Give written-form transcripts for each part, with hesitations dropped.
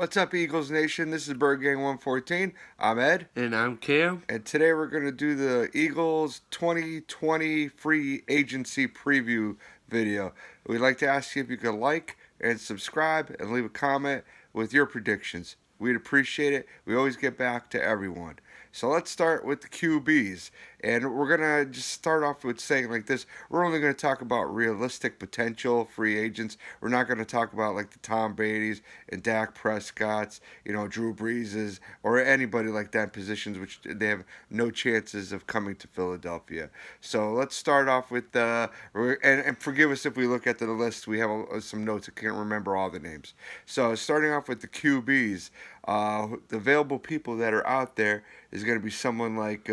What's up, Eagles Nation? This is Bird Gang 114. I'm Ed. And I'm Cam. And today we're going to do the Eagles 2020 free agency preview video. We'd like to ask you if you could like and subscribe and leave a comment with your predictions. We'd appreciate it. We always get back to everyone. So let's start with the QBs. And we're going to just start off with saying like this. We're only going to talk about realistic potential free agents. We're not going to talk about like the Tom Brady's and Dak Prescott's, Drew Brees's, or anybody like that in positions which they have no chances of coming to Philadelphia. So let's start off with, and forgive us if we look at the list. We have some notes. I can't remember all the names. So starting off with the QBs, the available people that are out there is going to be someone like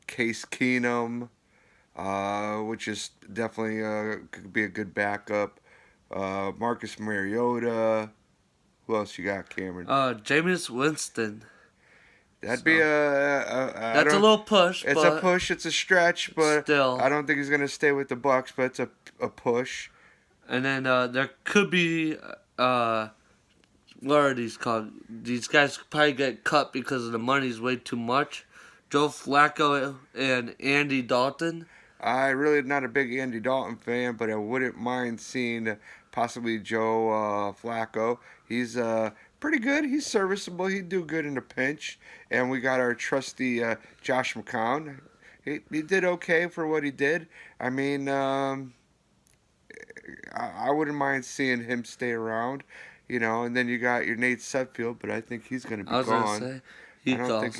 Case Keenum, which is definitely could be a good backup. Marcus Mariota. Who else you got, Cameron? Jameis Winston. That'd be that's a little push. It's a push. It's a stretch, but still, I don't think he's gonna stay with the Bucks. But it's a push. And then there could be what are these called? These guys could probably get cut because the money's way too much. Joe Flacco and Andy Dalton. I really not a big Andy Dalton fan, but I wouldn't mind seeing possibly Joe Flacco. He's pretty good. He's serviceable. He'd do good in a pinch. And we got our trusty Josh McCown. He did okay for what he did. I mean, I wouldn't mind seeing him stay around. And then you got your Nate Sudfeld, but I think he's going to be gone. Gonna say, I don't think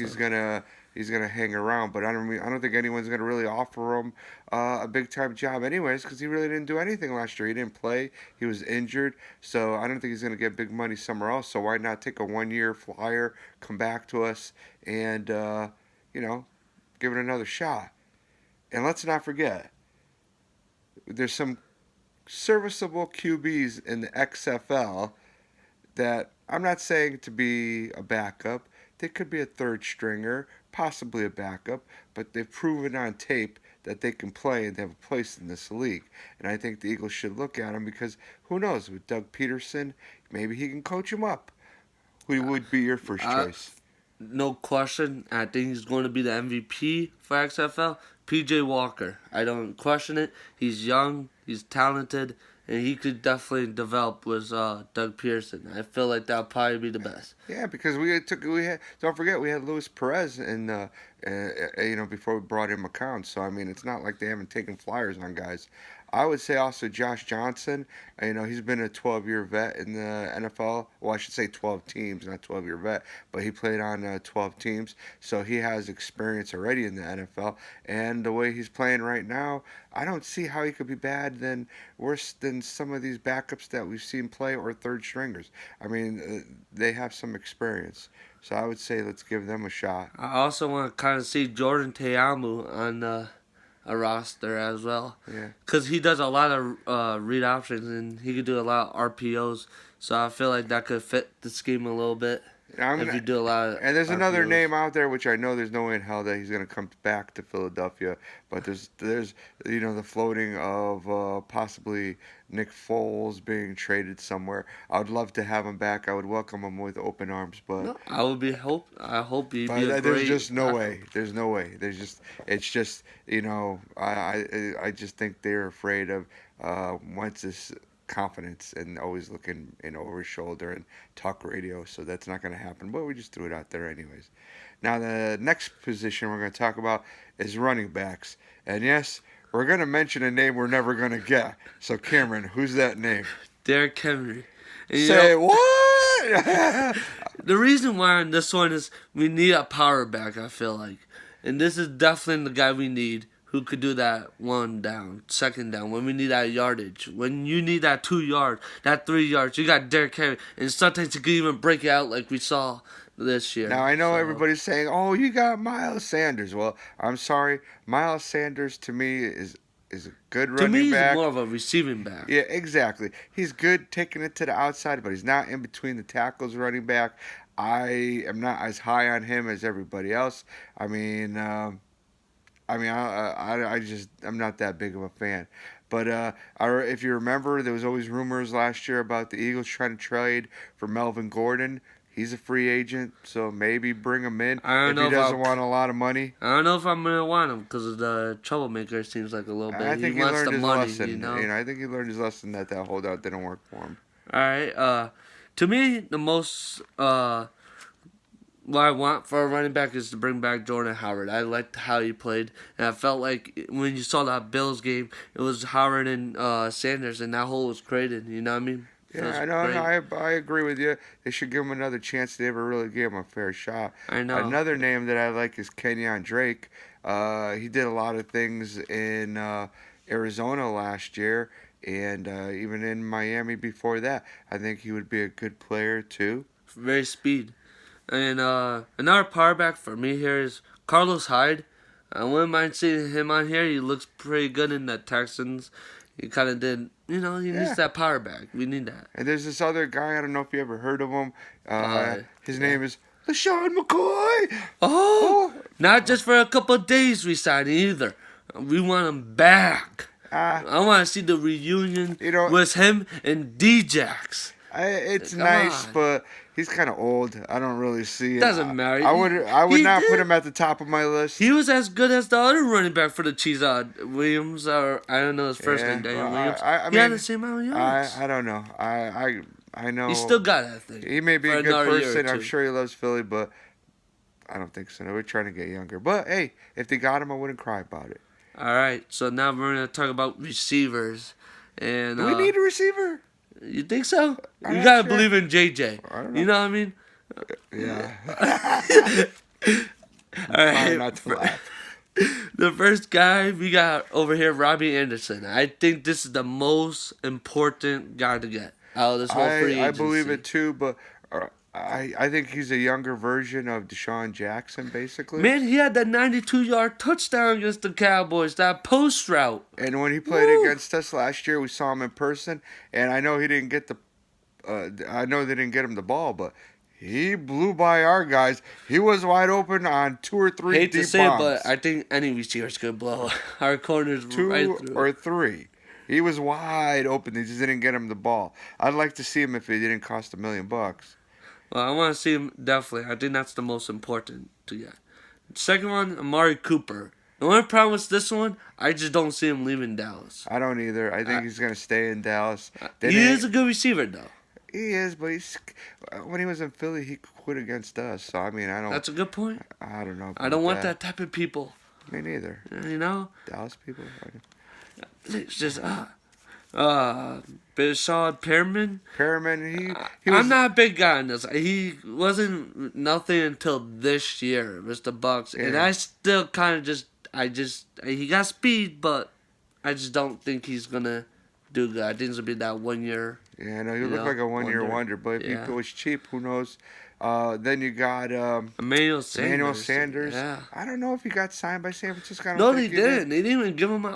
he's gonna hang around, but I don't think anyone's gonna really offer him a big time job anyways, because he really didn't do anything last year. He didn't play. He was injured, so I don't think he's gonna get big money somewhere else. So why not take a 1-year flyer, come back to us, and give it another shot? And let's not forget, there's some serviceable QBs in the XFL that I'm not saying to be a backup. They could be a third stringer, possibly a backup, but they've proven on tape that they can play and they have a place in this league. And I think the Eagles should look at them because who knows, with Doug Peterson, maybe he can coach him up. Who would be your first choice? No question. I think he's going to be the MVP for XFL. PJ Walker. I don't question it. He's young, he's talented, and he could definitely develop with Doug Pearson. I feel like that'll probably be the best. Yeah, because don't forget we had Luis Perez before we brought in McCown. So I mean, it's not like they haven't taken flyers on guys. I would say also Josh Johnson. He's been a 12-year vet in the NFL. Well, I should say 12 teams, not 12-year vet, but he played on 12 teams, so he has experience already in the NFL. And the way he's playing right now, I don't see how he could be worse than some of these backups that we've seen play or third stringers. I mean, they have some experience. So I would say let's give them a shot. I also want to kind of see Jordan Teamu on a roster as well. Yeah. Because he does a lot of read options and he could do a lot of RPOs. So I feel like that could fit the scheme a little bit. If you do a lot of and there's RPOs. Another name out there which I know there's no way in hell that he's going to come back to Philadelphia, but there's the floating of possibly Nick Foles being traded somewhere. I would love to have him back. I would welcome him with open arms, but no, I hope he'd be a there's great. just no way. There's no way. It's just I just think they're afraid of Wentz's confidence and always looking over his shoulder and talk radio, so that's not going to happen, but we just threw it out there anyways. Now the next position we're going to talk about is running backs, and yes, we're going to mention a name we're never going to get. So Cameron, who's that name? Derrick Henry. Say what? The reason why on this one is we need a power back, I feel like, and this is definitely the guy we need, who could do that 1 down, 2nd down, when we need that yardage. When you need that 2 yards, that 3 yards, you got Derrick Henry. And sometimes you can even break it out like we saw this year. Now, I know everybody's saying, oh, you got Miles Sanders. Well, I'm sorry. Miles Sanders, to me, is a good running back. To me, he's more of a receiving back. Yeah, exactly. He's good taking it to the outside, but he's not in between the tackles running back. I am not as high on him as everybody else. I'm not that big of a fan. But if you remember, there was always rumors last year about the Eagles trying to trade for Melvin Gordon. He's a free agent, so maybe bring him in I don't if know he if doesn't I'll- want a lot of money. I don't know if I'm gonna want him because of the troublemaker. Seems like a little bit. I think he wants learned the his money, lesson. you know. I think he learned his lesson that holdout didn't work for him. All right. To me, the most what I want for a running back is to bring back Jordan Howard. I liked how he played, and I felt like when you saw that Bills game, it was Howard and Sanders, and that hole was created. You know what I mean? It was Yeah, I know. great. I agree with you. They should give him another chance. They never really gave him a fair shot. I know. Another name that I like is Kenyon Drake. He did a lot of things in Arizona last year, and even in Miami before that. I think he would be a good player too. Very speed. And another power back for me here is Carlos Hyde. I wouldn't mind seeing him on here. He looks pretty good in the Texans. He kind of did, he needs that power back. We need that. And there's this other guy. I don't know if you ever heard of him. His yeah. name is LaShawn McCoy. Oh, not just for a couple of days we signed either. We want him back. I want to see the reunion with him and D-Jax. It's Come nice, on. but he's kind of old. I don't really see it. Doesn't matter. I would He not put did. him at the top of my list. He was as good as the other running back for the Chiefs, Williams, or I don't know his first name, Daniel Williams. He had the same amount of yards. I don't know. I know. He still got that thing. He may be for a good another year or person. I'm two. sure he loves Philly, but I don't think so. We're trying to get younger. But hey, if they got him, I wouldn't cry about it. All right, so now we're gonna talk about receivers, and Do we need a receiver? you think so? I'm You not gotta sure. believe in JJ. I don't know. You know what I mean? Yeah. All right. Trying not to laugh. The first guy we got over here, Robbie Anderson. I think this is the most important guy to get out of this whole free agency. I believe it too, but I think he's a younger version of Deshaun Jackson, basically. Man, he had that 92-yard touchdown against the Cowboys, that post route. And when he played Woo. against us last year, we saw him in person, and I know he didn't get the. I know they didn't get him the ball, but he blew by our guys. He was wide open on 2 or 3 Hate deep to say bombs. it, but I think any receivers could blow our corners 2 right through. or 3. He was wide open. They just didn't get him the ball. I'd like to see him if it didn't cost $1 million. Well, I want to see him definitely. I think that's the most important to get. Second one, Amari Cooper. The only problem with this one, I just don't see him leaving Dallas. I don't either. I think he's going to stay in Dallas. He is a good receiver, though. He is, but when he was in Philly, he quit against us. So I mean, That's a good point. I don't know. I don't want that type of people. Me neither. You know, Dallas people. it's just Bashad Perriman. He was. I'm not a big guy on this. He wasn't nothing until this year. It was the Bucks, and Yeah. I still kind of he got speed, but I just don't think he's gonna do good. I think it's gonna be that 1 year. Yeah, no, you look like a one-year wonder. But if Yeah. he was cheap, who knows? Then you got Emmanuel Sanders. Emmanuel Sanders. Yeah. I don't know if he got signed by San Francisco. I don't No, think they he didn't. They didn't even give him an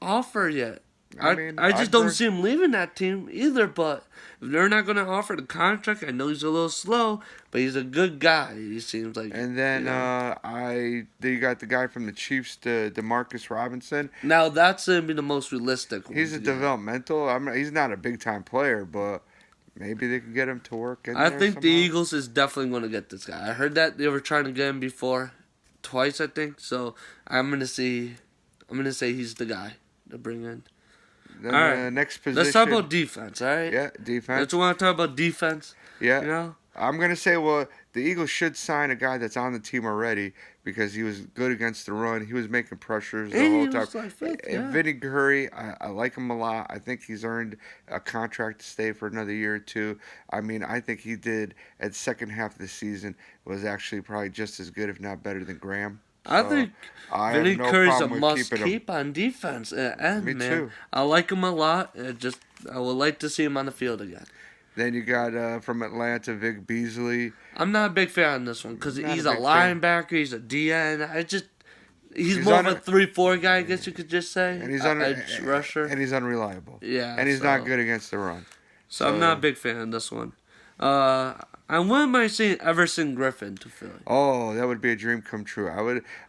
offer yet. I mean, I just I'd don't work- see him leaving that team either. But if they're not going to offer the contract, I know he's a little slow, but he's a good guy. He seems like. And then you know. then you got the guy from the Chiefs, Demarcus Robinson. Now that's going to be the most realistic one. He's a developmental. He's not a big time player, but maybe they could get him to work. I think the Eagles is definitely going to get this guy. I heard that they were trying to get him before, twice I think. So I'm going to say he's the guy to bring in. Then All right. next position. Let's talk about defense. All right. Yeah, defense. Let's want to talk about defense. Yeah. You know. I'm gonna say, well, the Eagles should sign a guy that's on the team already because he was good against the run. He was making pressures the And whole he time. was like fifth, yeah. Vinny Curry, I like him a lot. I think he's earned a contract to stay for another year or two. I mean, I think he did at the second half of the season was actually probably just as good, if not better, than Graham. I So, think I have Vinny no Curry's a problem with must keeping him. keep on defense. And Me man, too. I like him a lot. I would like to see him on the field again. Then you got from Atlanta, Vic Beasley. I'm not a big fan of this one because Not he's a a big fan. linebacker. He's a DN. He's He's more of un- a 3-4 guy, I guess you could just say. And he's edge rusher. and he's unreliable. Yeah, and he's so- not good against the run. So I'm not a big fan of this one. I wouldn't mind seeing Everson Griffin to Philly. Oh, that would be a dream come true.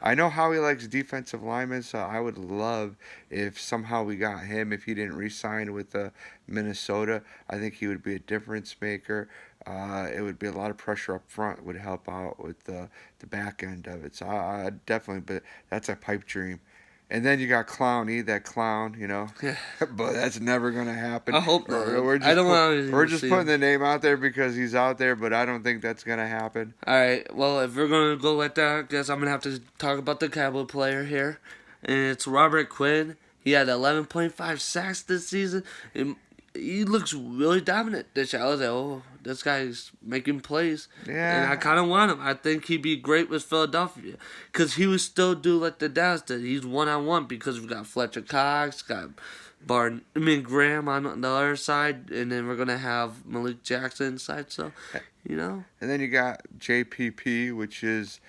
I know how he likes defensive linemen, so I would love if somehow we got him. If he didn't re-sign with Minnesota, I think he would be a difference maker. It would be a lot of pressure up front. Would help out with the back end of it. So I definitely, but that's a pipe dream. And then you got Clowney, that clown, but that's never gonna happen. I hope not. We're I just don't want to we're just see putting him. the name out there because he's out there, but I don't think that's gonna happen. All right. Well, if we're gonna go like that, I guess I'm gonna have to talk about the Cowboy player here, and it's Robert Quinn. He had 11.5 sacks this season, and he looks really dominant this year. I was like, oh, this guy's making plays, and I Yeah, kind of want him. I think he'd be great with Philadelphia, cause he would still do like the Dallas did. He's 1-on-1 because we've got Fletcher Cox, got Graham on the other side, and then we're gonna have Malik Jackson inside. So, you know. and then you got JPP, which is,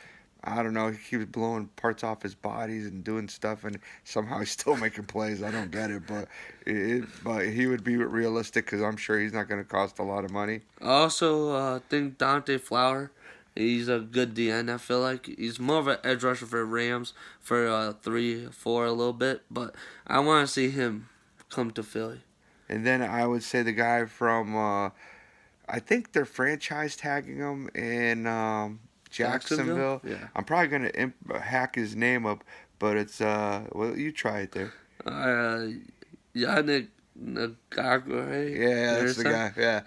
I don't know, he keeps blowing parts off his bodies and doing stuff, and somehow he's still making plays. I don't get it, but he would be realistic because I'm sure he's not going to cost a lot of money. I also think Dante Flower, he's a good DN. I feel like he's more of an edge rusher for Rams for 3-4 a little bit, but I want to see him come to Philly. And then I would say the guy from, I think they're franchise tagging him in Jacksonville. Yeah. I'm probably going to hack his name up, but it's, well, you try it there. Yannick Ngakwe. Yeah, that's the guy. Yeah.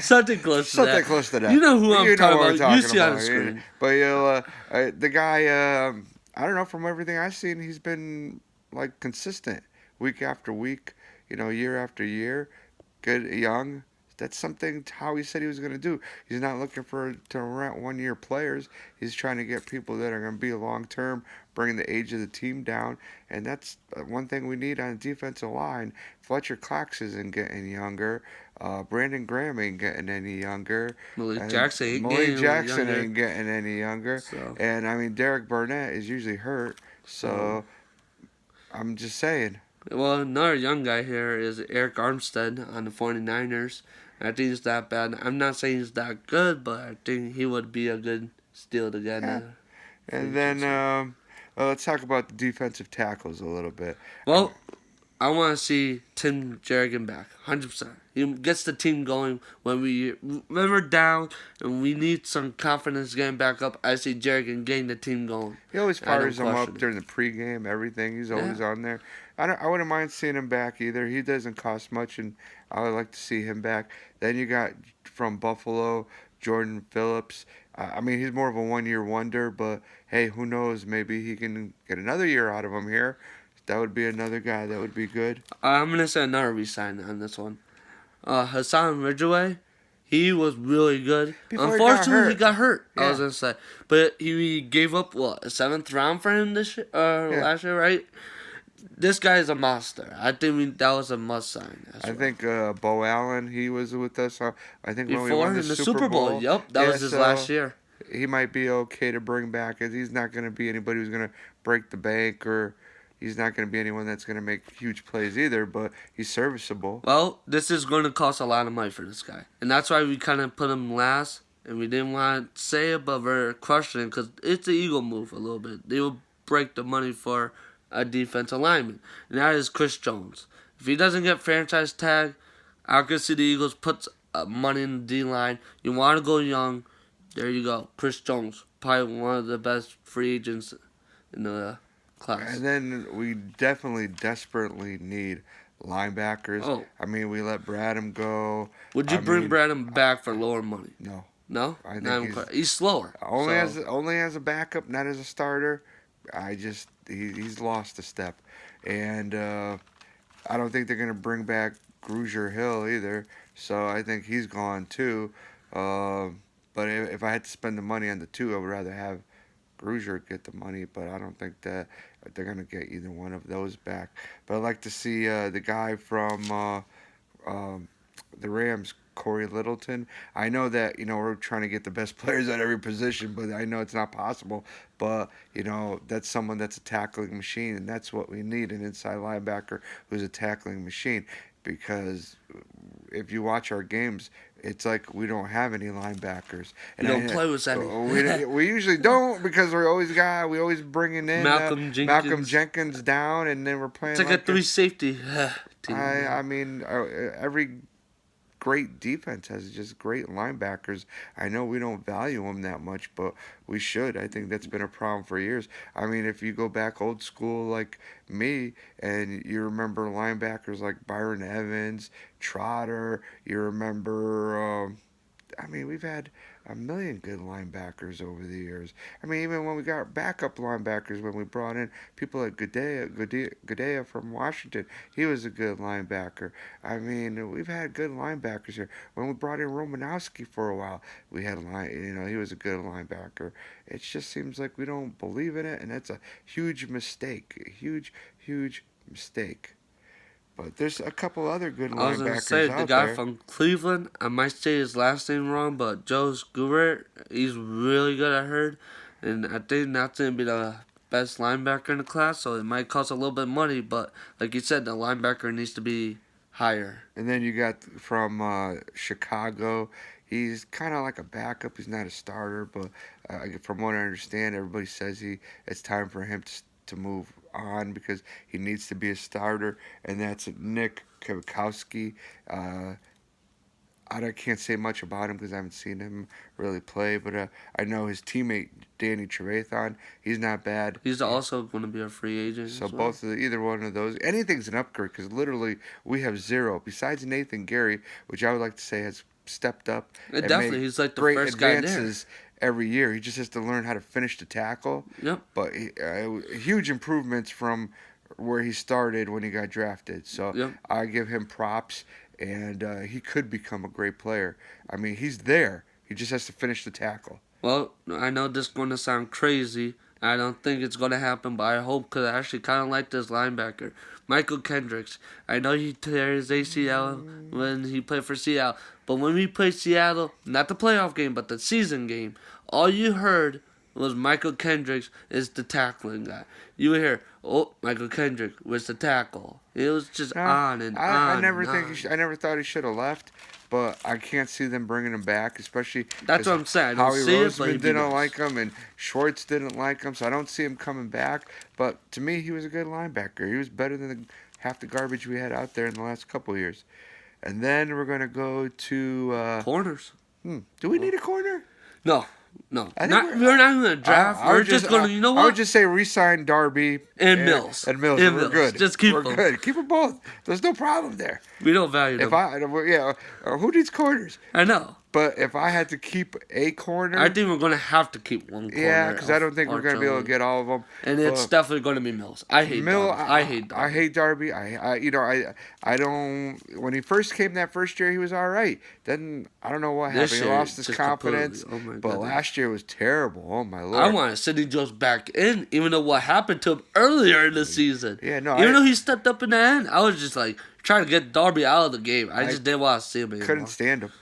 Something close to that. Something close to that. You know who I'm You know talking what about. we're You talking see on the about. screen. But the guy, I don't know, from everything I've seen, he's been like consistent week after week, year after year. Good, young. That's something how he said he was going to do. He's not looking to rent 1-year players. He's trying to get people that are going to be long term, bringing the age of the team down, and that's one thing we need on the defensive line. Fletcher Cox isn't getting younger. Brandon Graham ain't getting any younger. Malik And Jackson ain't Malik getting Jackson younger. ain't getting any younger. So. And I mean, Derek Burnett is usually hurt. So I'm just saying. Well, another young guy here is Eric Armstead on the 49ers. I think he's that bad. I'm not saying he's that good, but I think he would be a good steal to get. Yeah. And then let's talk about the defensive tackles a little bit. Well, I want to see Tim Jerrigan back, 100%. He gets the team going when we're down and we need some confidence getting back up. I see Jerrigan getting the team going. He always I don't fires them up question it. during the pregame, everything. He's always on there. I wouldn't mind seeing him back either. He doesn't cost much, and I would like to see him back. Then you got from Buffalo, Jordan Phillips. I mean, he's more of a 1-year wonder, but hey, who knows? Maybe he can get another year out of him here. That would be another guy that would be good. I'm going to say another resign on this one. Hassan Ridgeway, he was really good. Before Unfortunately, he got hurt. Yeah. I was going to say. But he gave up, a 7th round for him last year, right? This guy is a monster. I think that was a must sign. I think Bo Allen, he was with us. I think when we Before won in the the Super Bowl. Yep, that was his last year. He might be okay to bring back. He's not going to be anybody who's going to break the bank, or he's not going to be anyone that's going to make huge plays either, but he's serviceable. Well, this is going to cost a lot of money for this guy. And that's why we kind of put him last. And we didn't want to say it, but we're questioning because it's an ego move a little bit. They will break the money for a defensive lineman. And that is Chris Jones. If he doesn't get franchise tag, I could see the Eagles put money in the D-line. You want to go young, there you go. Chris Jones, probably one of the best free agents in the class. And then we desperately need linebackers. Oh. I mean, we let Bradham go. Would you bring Bradham back for lower money? No. No? I think Not he's slower. Only as a backup, not as a starter. He's lost a step, and I don't think they're gonna bring back Grugier Hill either. So I think he's gone too. But if I had to spend the money on the two, I would rather have Grugier get the money. But I don't think that they're gonna get either one of those back. But I'd like to see the guy from the Rams, Corey Littleton. I know that, we're trying to get the best players at every position, but I know it's not possible. But, that's someone that's a tackling machine, and that's what we need, an inside linebacker who's a tackling machine. Because if you watch our games, it's like we don't have any linebackers. And we don't play with any. We usually don't, because we always bringing in Malcolm Jenkins down, and then we're playing it's like a 3 safety team. I mean, every great defense, has just great linebackers. I know we don't value them that much, but we should. I think that's been a problem for years. I mean, if you go back old school like me, and you remember linebackers like Byron Evans, Trotter, you remember. I mean, we've had a million good linebackers over the years. I mean, even when we got backup linebackers, when we brought in people like Gudea from Washington, he was a good linebacker. I mean, we've had good linebackers here. When we brought in Romanowski for a while, we had he was a good linebacker. It just seems like we don't believe in it, and that's a huge mistake. A huge, huge mistake. But there's a couple other good I was gonna linebackers say the out guy there. from Cleveland. I might say his last name wrong, but Joe Skubert. He's really good. I heard, and I think that's gonna be the best linebacker in the class. So it might cost a little bit of money, but like you said, the linebacker needs to be higher. And then you got from Chicago. He's kind of like a backup. He's not a starter, but from what I understand, everybody says it's time for him to move on because he needs to be a starter, and that's Nick Kwiatkowski. I can't say much about him because I haven't seen him really play, but I know his teammate Danny Trevathan. He's not bad. He's also going to be a free agent. So as well. either one of those, anything's an upgrade because literally we have zero besides Nathan Gary, which I would like to say has stepped up. And and definitely, made he's like the great first guy there. advances every year. He just has to learn how to finish the tackle. Yep. But huge improvements from where he started when he got drafted. So Yep. I give him props, and he could become a great player. I mean, he's there. He just has to finish the tackle. Well, I know this is going to sound crazy. I don't think it's going to happen, but I hope because I actually kind of like this linebacker. Michael Kendricks. I know he tore his ACL when he played for Seattle, but when we played Seattle, not the playoff game, but the season game, all you heard was Michael Kendricks is the tackling guy. You would hear, oh, Michael Kendrick was the tackle. It was just on and on. I never and think on. I never thought he should have left, but I can't see them bringing him back, especially. That's 'cause what I'm saying. I don't Howie see it, but Roseman he'd be didn't nice. like him, and Schwartz didn't like him, so I don't see him coming back. But to me, he was a good linebacker. He was better than half the garbage we had out there in the last couple of years. And then we're gonna go to. Corners. Do we need a corner? No. I think We're not going to draft. I We're would just going to, you know I would what? just say re-sign Darby And Mills. And Mills. And We're Mills. good. Just keep We're them. good. Keep them both. There's no problem there. We don't value them. Who needs corners? I know. But if I had to keep a corner, I think we're going to have to keep one corner. yeah, because I don't think we're going to be able to unfortunately. get all of them. And it's definitely going to be Mills. I hate Darby. I hate Darby. I hate Darby. I don't. When he first came that first year, he was all right. Then I don't know what This happened. He year, lost his just confidence. completely. Oh, my But goodness. last year was terrible. Oh my lord. I wanted Sidney Jones back in, even though what happened to him earlier in the season. Yeah, no, Even though he stepped up in the end, I was just like trying to get Darby out of the game. I just didn't want to see him anymore. couldn't stand him.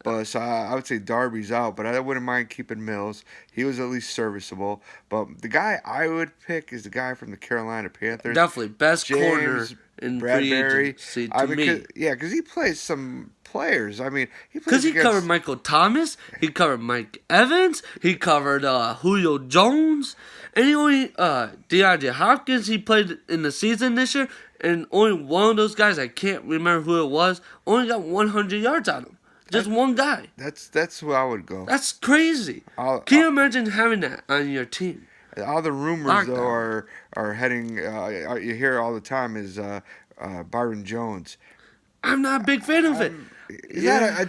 But so I would say Darby's out, but I wouldn't mind keeping Mills. He was at least serviceable. But the guy I would pick is the guy from the Carolina Panthers. Definitely best corner James in free Bradbury. agency to me. Because he plays some players. I mean, he plays Because he against, covered Michael Thomas, he covered Mike Evans, he covered Julio Jones, and he only DeAndre Hopkins. He played in the season this year, and only one of those guys, I can't remember who it was, only got 100 yards on him. Just one guy. That's who I would go. That's crazy. I'll- Can you imagine having that on your team? All the rumors Lockdown. though are heading. You hear all the time is Byron Jones. I'm not a big fan of it.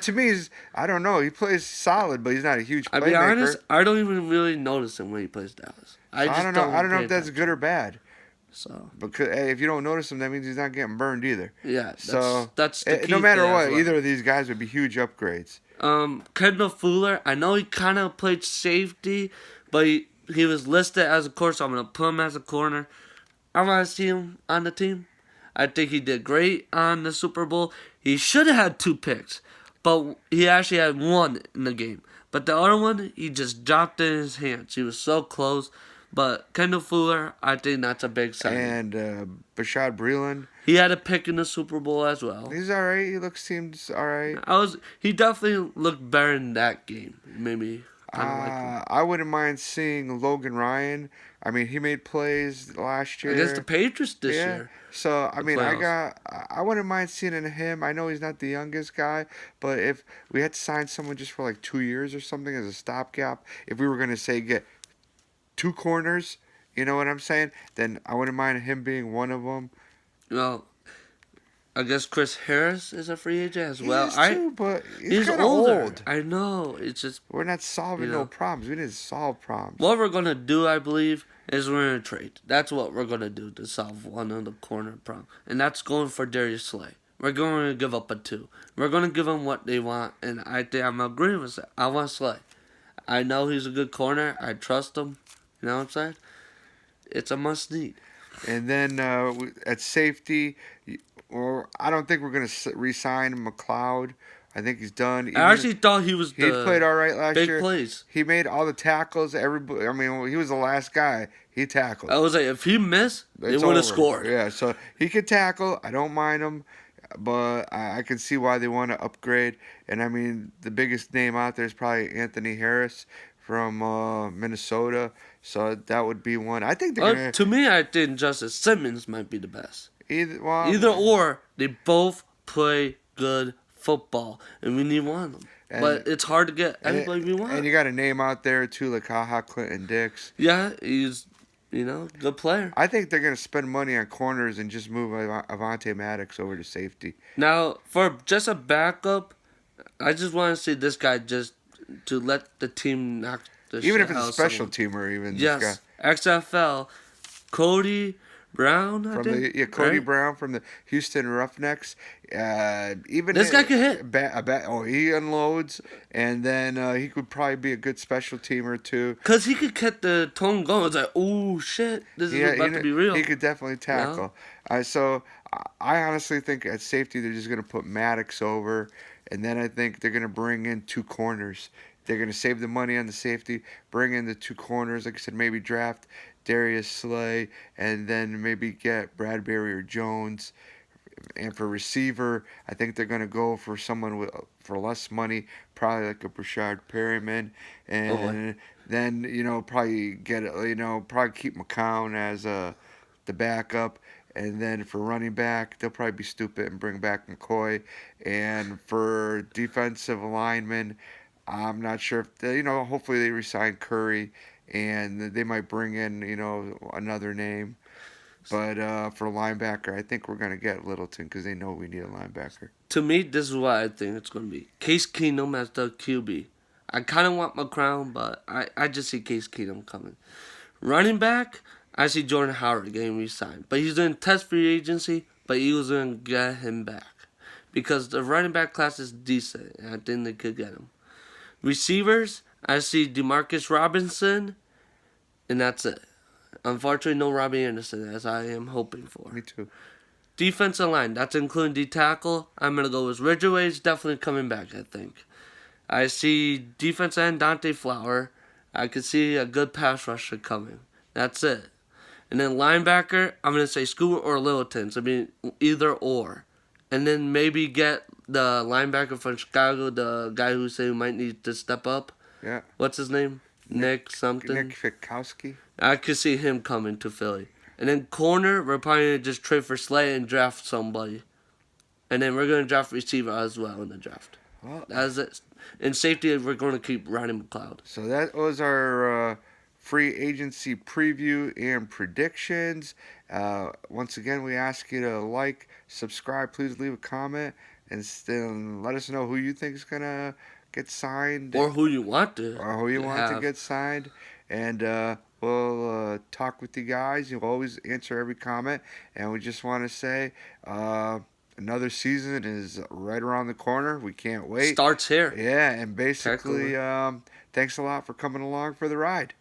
To me, I don't know. He plays solid, but he's not a huge I'll playmaker. be honest, I don't even really notice him when he plays Dallas. I don't know. I don't know pay if that's attention. good or bad. So Because if you don't notice him, that means he's not getting burned either. yeah, So that's the key no matter thing what, as well. either of these guys would be huge upgrades. Kendall Fuller, I know he kind of played safety, but he was listed as a corner, so I'm going to put him as a corner. I want to see him on the team. I think he did great on the Super Bowl. He should have had 2 picks, but he actually had 1 in the game. But the other one, he just dropped in his hands. He was so close. But Kendall Fuller, I think that's a big sign. And Bashad Breeland, He had a pick in the Super Bowl as well. he's all right. He seems all right. He definitely looked better in that game. Maybe. kind of like him. I wouldn't mind seeing Logan Ryan. I mean, he made plays last year Against the Patriots this yeah. year. So I The mean, playoffs. I wouldn't mind seeing him. I know he's not the youngest guy, but if we had to sign someone just for like 2 years or something as a stopgap, if we were gonna say get two corners, you know what I'm saying? Then I wouldn't mind him being one of them. Well, I guess Chris Harris is a free agent as He well. is too, but He's kind of older. old. I know. It's just We're not solving You no know. problems. We need to solve problems. what we're gonna do. I believe is we're gonna trade. That's what we're gonna do to solve one of the corner problem, and that's going for Darius Slay. We're going to give up a 2. We're going to give them what they want, and I think I'm agreeing with that. I want Slay. I know he's a good corner. I trust him. You know what I'm saying? It's a must need. And then at safety, or I don't think we're gonna re-sign McLeod. I think he's done. I actually thought he was He played all right the last big year. plays. He made all the tackles. Everybody, I mean, he was the last guy. He tackled. I was like, if he missed, they It's would have over. scored. Yeah, so he could tackle. I don't mind him, but I can see why they want to upgrade. And I mean, the biggest name out there is probably Anthony Harris from Minnesota. So that would be one. I think they're gonna To me, I think Justice Simmons might be the best. either Or, they both play good football, and we need one of them. But it's hard to get everybody we want. And you got a name out there too, like Haha Clinton Dix. Yeah, he's, good player. I think they're gonna spend money on corners and just move Avante Maddox over to safety. Now, for just a backup, I just want to see this guy just to let the team knock the Even shit if it's out a of special someone. teamer, even Yes, this guy. XFL, Cody Brown, I From think. Cody right? Brown from the Houston Roughnecks. Even This guy can hit. He unloads, and then he could probably be a good special teamer too. Because he could get the tone going. It's like, oh, shit, this is about to be real. He could definitely tackle. So I honestly think at safety they're just gonna put Maddox over, and then I think they're gonna bring in two corners. They're gonna save the money on the safety, bring in the two corners. Like I said, maybe draft Darius Slay, and then maybe get Bradbury or Jones. And for receiver, I think they're gonna go for someone for less money, probably like a Brashard Perryman, and then probably probably keep McCown as the backup, and then for running back, they'll probably be stupid and bring back McCoy, and for defensive linemen, I'm not sure if hopefully they resign Curry, and they might bring in another name. But for linebacker, I think we're going to get Littleton because they know we need a linebacker. To me, this is what I think it's going to be. Case Keenum as the QB. I kind of want McCown, but I just see Case Keenum coming. Running back, I see Jordan Howard getting re-signed. But he's doing test free agency, but Eagles are going to get him back. Because the running back class is decent, and I think they could get him. Receivers, I see DeMarcus Robinson, and that's it. Unfortunately, no Robbie Anderson, as I am hoping for. Me too. Defensive line, that's including D-tackle. I'm going to go with Ridgeway. Is definitely coming back, I think. I see defense end Dante Flower. I could see a good pass rusher coming. That's it. And then linebacker, I'm going to say Scoot or Littleton. So I mean, either or. And then maybe get the linebacker from Chicago, the guy who say might need to step up. Yeah. What's his name? Nick something. Nick Fikowski. I could see him coming to Philly. And then corner, we're probably going to just trade for Slay and draft somebody. And then we're going to draft receiver as well in the draft. Well, That's it. In safety, we're going to keep Ronnie McLeod. so that was our free agency preview and predictions. Once again, we ask you to like, subscribe, please leave a comment, and then let us know who you think is going to get signed. Or who you want to. Or who you want to have. get signed. And we'll talk with you guys. You'll always answer every comment. And we just want to say another season is right around the corner. We can't wait. Starts here. Yeah, and basically, thanks a lot for coming along for the ride.